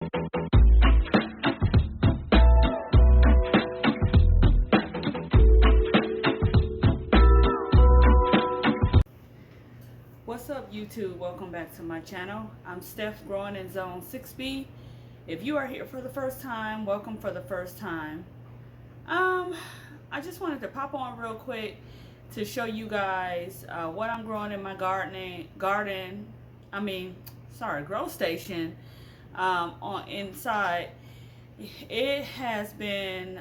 What's up, YouTube? Welcome back to my channel. I'm Steph, growing in zone 6B. If you are here for the first time, welcome for the first time. I just wanted to pop on real quick to show you guys what I'm growing in my grow station on inside. It has been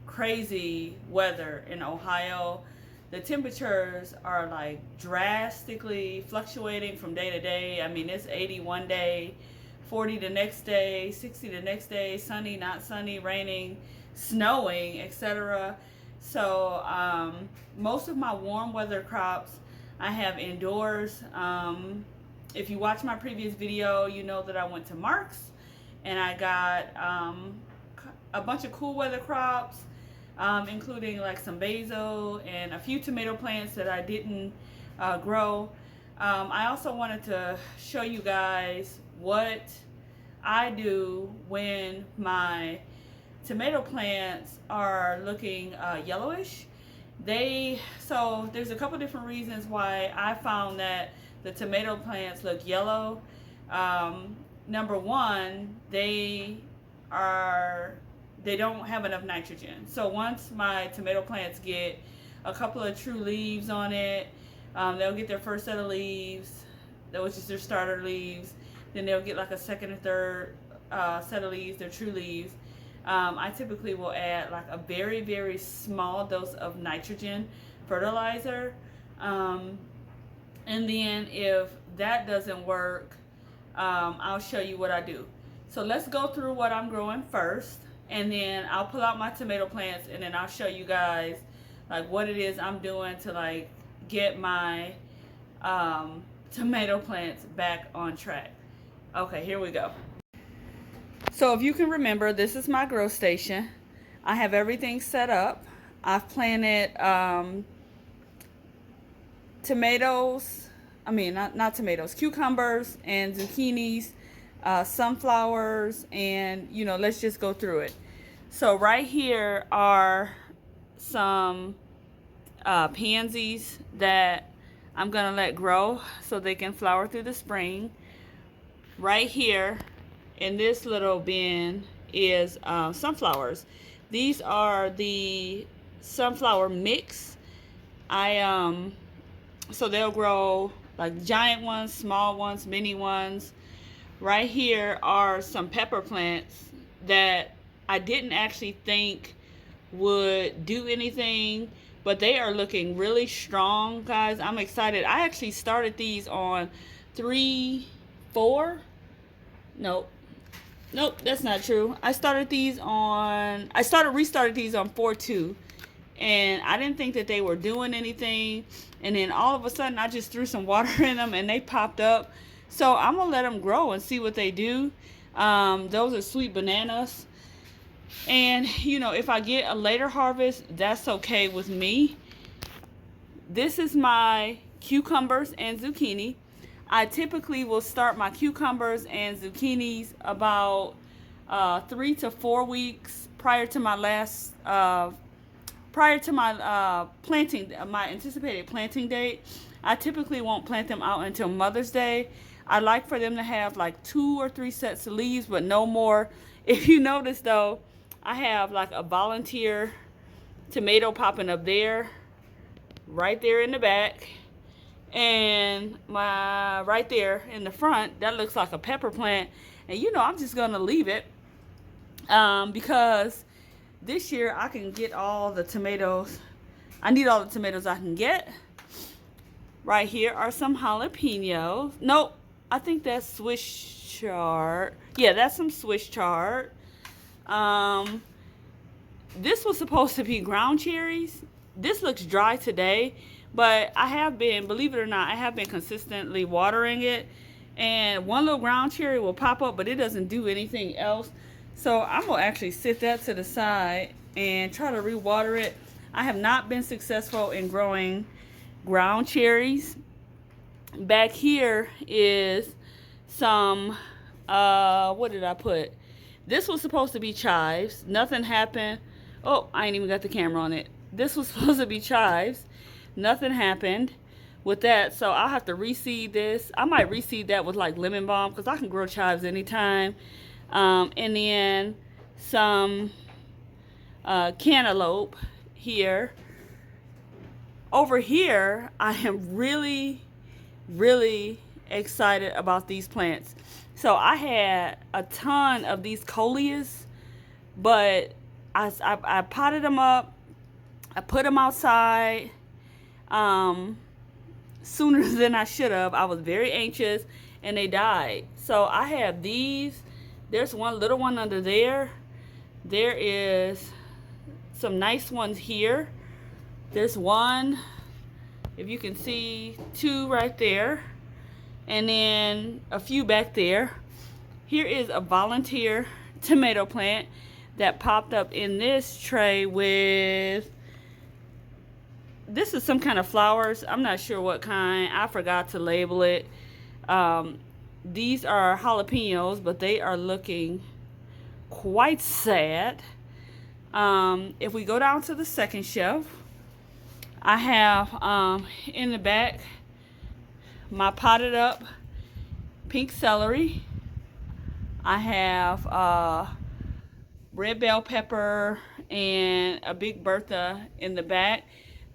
crazy weather in Ohio. The temperatures are like drastically fluctuating from day to day. I mean, it's 80 one day, 40 the next day, 60 the next day, sunny, not sunny, raining, snowing, etc. So most of my warm weather crops I have indoors. If you watch my previous video, you know that I went to Mark's and I got a bunch of cool weather crops, including like some basil and a few tomato plants that I didn't grow. I also wanted to show you guys what I do when my tomato plants are looking yellowish. So there's a couple different reasons why I found that the tomato plants look yellow. Number one, they don't have enough nitrogen. So once my tomato plants get a couple of true leaves on it, they'll get their first set of leaves, which is their starter leaves. Then they'll get like a second or third set of leaves, their true leaves. I typically will add like a very, very small dose of nitrogen fertilizer. And then if that doesn't work, I'll show you what I do. So let's go through what I'm growing first, and then I'll pull out my tomato plants, and then I'll show you guys like what it is I'm doing to like get my tomato plants back on track. Okay, here we go. So if you can remember, this is my grow station. I have everything set up. I've planted cucumbers and zucchinis, sunflowers, and let's just go through it. So right here are some pansies that I'm gonna let grow so they can flower through the spring. Right here in this little bin is sunflowers. These are the sunflower mix. So they'll grow like giant ones, small ones, mini ones. Right here are some pepper plants that I didn't actually think would do anything, but they are looking really strong, guys. I'm excited. I actually started these on 3-4. Nope, that's not true. I restarted these on 4-2, and I didn't think that they were doing anything. And then all of a sudden, I just threw some water in them, and they popped up. So I'm gonna let them grow and see what they do. Those are sweet bananas, and if I get a later harvest, that's okay with me. This is my cucumbers and zucchini. I typically will start my cucumbers and zucchinis about 3 to 4 weeks prior to my my anticipated planting date. I typically won't plant them out until Mother's Day. I like for them to have like 2 or 3 sets of leaves, but no more. If you notice though, I have like a volunteer tomato popping up there, right there in the back. And my right there in the front, that looks like a pepper plant. And I'm just gonna leave it because this year I can get all the tomatoes. I need all the tomatoes I can get. Right here are some jalapenos. Nope, I think that's Swiss chard. Yeah, that's some Swiss chard. This was supposed to be ground cherries. This looks dry today, but I have been, believe it or not, I have been consistently watering it. And one little ground cherry will pop up, but it doesn't do anything else. So I'm going to actually sit that to the side and try to rewater it. I have not been successful in growing ground cherries. Back here is some What did I put? This was supposed to be chives. Nothing happened. Oh, I ain't even got the camera on it. This was supposed to be chives. Nothing happened with that, so I'll have to reseed this. I might reseed that with like lemon balm because I can grow chives anytime. And then some cantaloupe here. Over here, I am really, really excited about these plants. So I had a ton of these coleus, but I potted them up. I put them outside sooner than I should have. I was very anxious, and they died. So I have these. There's one little one under there. There is some nice ones here. There's one, if you can see, two right there, and then a few back there. Here is a volunteer tomato plant that popped up in this tray with, this is some kind of flowers. I'm not sure what kind. I forgot to label it. These are jalapenos, but they are looking quite sad. If we go down to the second shelf, I have in the back my potted up pink celery. I have red bell pepper and a big Bertha in the back.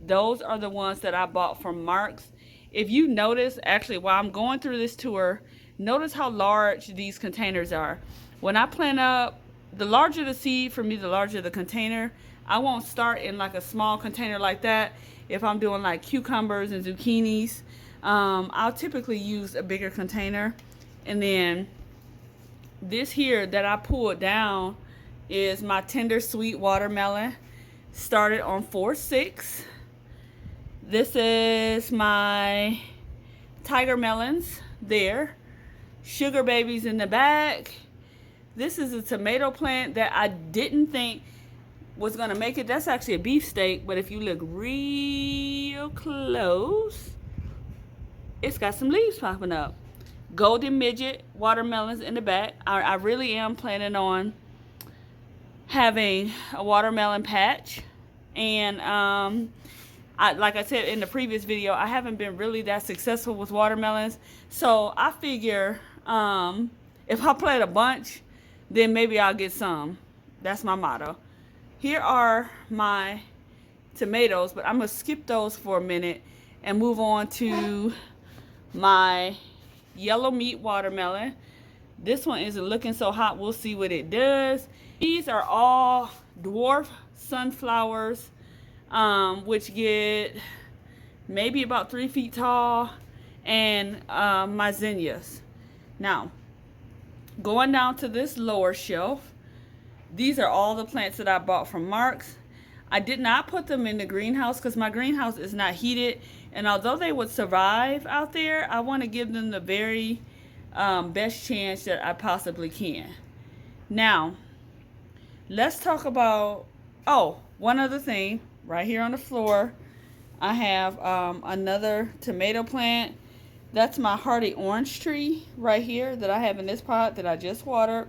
Those are the ones that I bought from Mark's. If you notice, actually, while I'm going through this tour, notice how large these containers are. When I plant up, the larger the seed for me, the larger the container. I won't start in like a small container like that. If I'm doing like cucumbers and zucchinis, I'll typically use a bigger container. And then this here that I pulled down is my tender sweet watermelon. Started on 4-6. This is my tiger melons there. Sugar babies in the back. This is a tomato plant that I didn't think was going to make it. That's actually a beefsteak, but if you look real close, it's got some leaves popping up. Golden midget watermelons in the back. I really am planning on having a watermelon patch. And like I said in the previous video, I haven't been really that successful with watermelons. So I figure if I plant a bunch, then maybe I'll get some. That's my motto. Here are my tomatoes, but I'm going to skip those for a minute and move on to my yellow meat watermelon. This one isn't looking so hot. We'll see what it does. These are all dwarf sunflowers, which get maybe about 3 feet tall, and my zinnias. Now, going down to this lower shelf, these are all the plants that I bought from Mark's. I did not put them in the greenhouse because my greenhouse is not heated, and although they would survive out there, I want to give them the very best chance that I possibly can. Now, let's talk about, one other thing. Right here on the floor, I have another tomato plant. That's my hardy orange tree right here that I have in this pot that I just watered,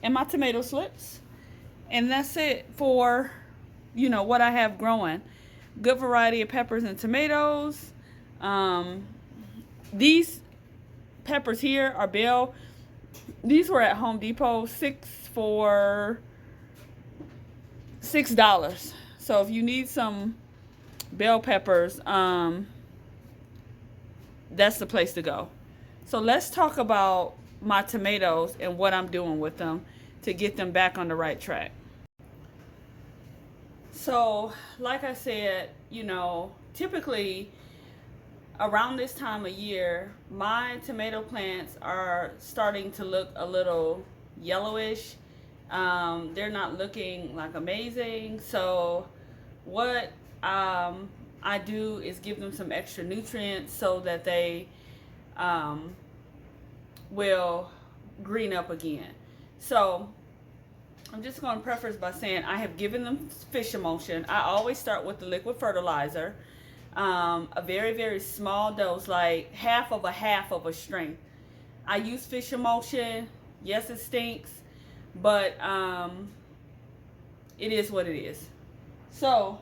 and my tomato slips. And that's it for, what I have growing. Good variety of peppers and tomatoes. These peppers here are bell. These were at Home Depot, 6 for $6. So if you need some bell peppers, that's the place to go. So let's talk about my tomatoes and what I'm doing with them to get them back on the right track. So, like I said, typically around this time of year, my tomato plants are starting to look a little yellowish. They're not looking like amazing. So what I do is give them some extra nutrients so that they will green up again. So I'm just going to preface by saying I have given them fish emulsion. I always start with the liquid fertilizer, a very, very small dose, like half of a strength. I use fish emulsion Yes, it stinks, but it is what it is. So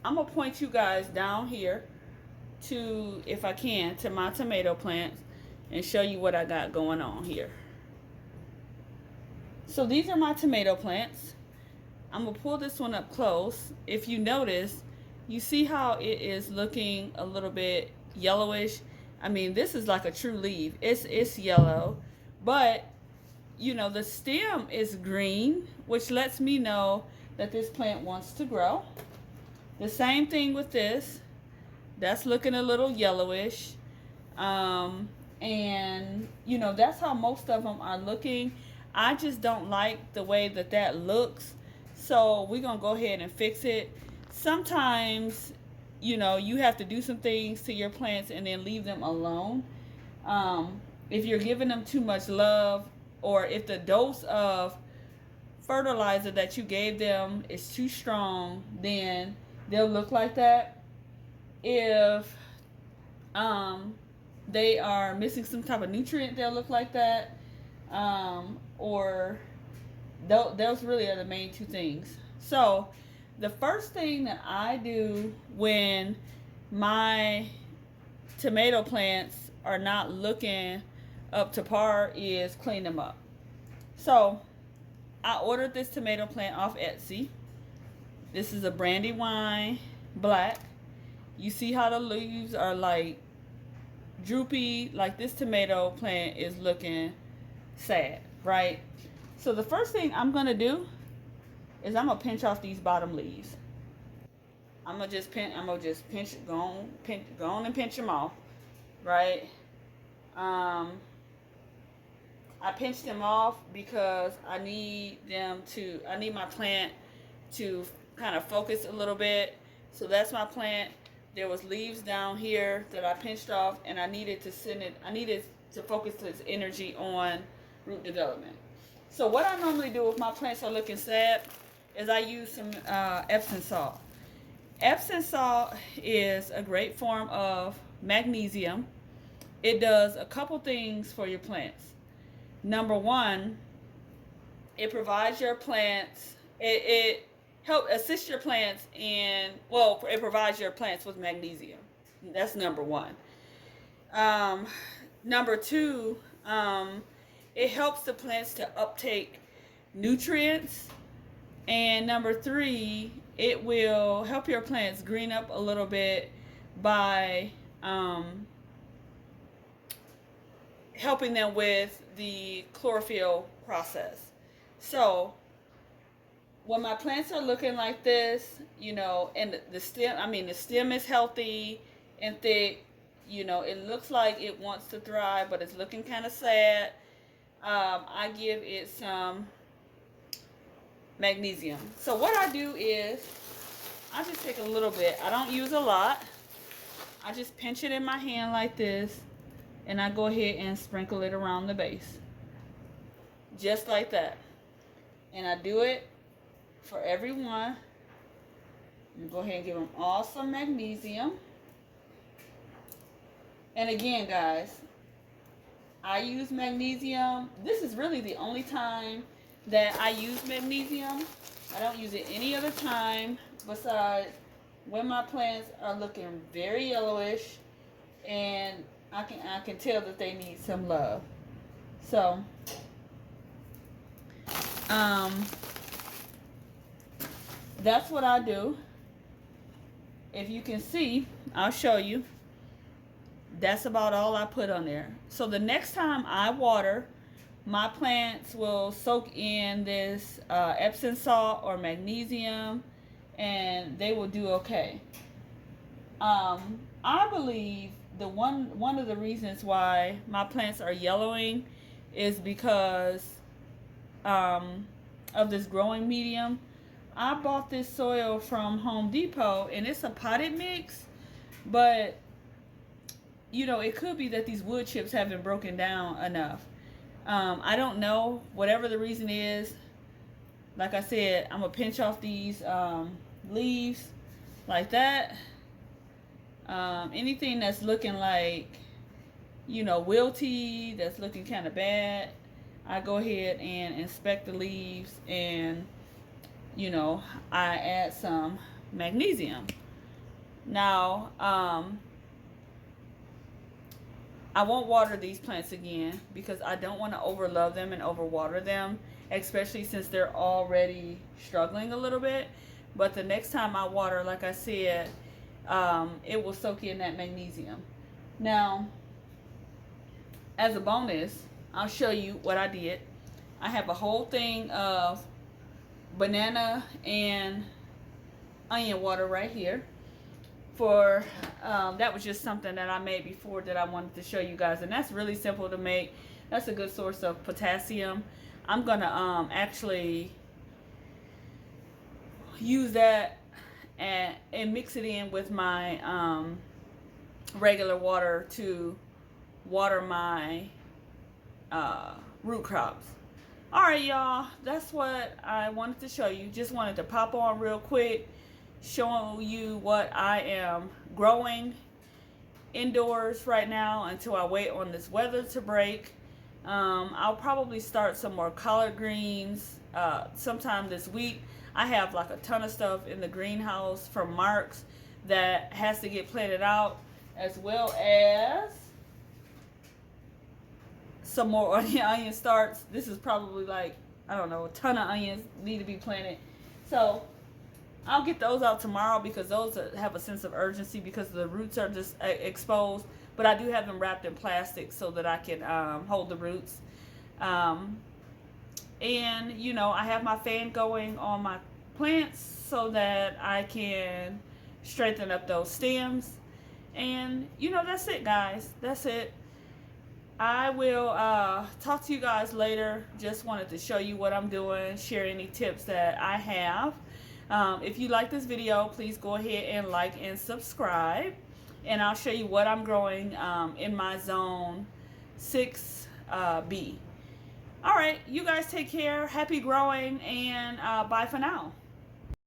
I'm gonna point you guys down here to, if I can, to my tomato plants and show you what I got going on here. So these are my tomato plants. I'm gonna pull this one up close. If you notice, you see how it is looking a little bit yellowish. I mean, this is like a true leaf. It's yellow, but you know, the stem is green, which lets me know that this plant wants to grow. The same thing with this. That's looking a little yellowish. And you know, that's how most of them are looking. I just don't like the way that that looks. So we're going to go ahead and fix it. Sometimes, you know, you have to do some things to your plants and then leave them alone. If you're giving them too much love, or if the dose of fertilizer that you gave them is too strong, then they'll look like that. If they are missing some type of nutrient, they'll look like that. Or those really are the main two things. So the first thing that I do when my tomato plants are not looking up to par is clean them up. So I ordered this tomato plant off Etsy. This is a Brandywine Black. You see how the leaves are like droopy? Like, this tomato plant is looking sad, right? So the first thing I'm gonna do is I'm gonna pinch off these bottom leaves. I'm gonna just pinch, go on and pinch them off, right? I pinched them off because I need my plant to kind of focus a little bit. So that's my plant. There was leaves down here that I pinched off, and I needed to focus its energy on root development. So what I normally do if my plants are looking sad is I use some Epsom salt. Epsom salt is a great form of magnesium. It does a couple things for your plants. Number one, it provides your plants, it helps assist your plants it provides your plants with magnesium. That's number one. Number two, it helps the plants to uptake nutrients. And number three, it will help your plants green up a little bit by helping them with the chlorophyll process. So when my plants are looking like this, you know, and the stem is healthy and thick, you know, it looks like it wants to thrive, but it's looking kind of sad. I give it some magnesium. So what I do is I just take a little bit. I don't use a lot. I just pinch it in my hand like this, and I go ahead and sprinkle it around the base. Just like that. And I do it for everyone. You go ahead and give them all some magnesium. And again, guys, I use magnesium. This is really the only time that I use magnesium. I don't use it any other time besides when my plants are looking very yellowish and I can tell that they need some love. So that's what I do. If you can see, I'll show you. That's about all I put on there. So the next time I water, my plants will soak in this Epsom salt or magnesium, and they will do okay. I believe one of the reasons why my plants are yellowing is because of this growing medium. I bought this soil from Home Depot, and it's a potted mix, but you know, it could be that these wood chips haven't broken down enough. I don't know. Whatever the reason is, like I said, I'm going to pinch off these leaves like that. Anything that's looking like, you know, wilty, that's looking kind of bad, I go ahead and inspect the leaves, and I add some magnesium. Now, I won't water these plants again because I don't want to overlove them and overwater them, especially since they're already struggling a little bit. But the next time I water, like I said, it will soak in that magnesium. Now, as a bonus, I'll show you what I did. I have a whole thing of banana and onion water right here. That was just something that I made before that I wanted to show you guys, and that's really simple to make. That's a good source of potassium. I'm gonna actually use that and mix it in with my regular water to water my root crops. Alright, y'all, that's what I wanted to show you. Just wanted to pop on real quick, showing you what I am growing indoors right now until I wait on this weather to break. I'll probably start some more collard greens sometime this week. I have like a ton of stuff in the greenhouse from Mark's that has to get planted out, as well as some more onion starts. This is probably like, I don't know, a ton of onions need to be planted. So I'll get those out tomorrow because those have a sense of urgency because the roots are just exposed. But I do have them wrapped in plastic so that I can hold the roots. And I have my fan going on my plants so that I can strengthen up those stems. And that's it, guys. That's it. I will talk to you guys later. Just wanted to show you what I'm doing, share any tips that I have. If you like this video, please go ahead and like and subscribe, and I'll show you what I'm growing in my zone 6B. Alright, you guys take care, happy growing, and bye for now.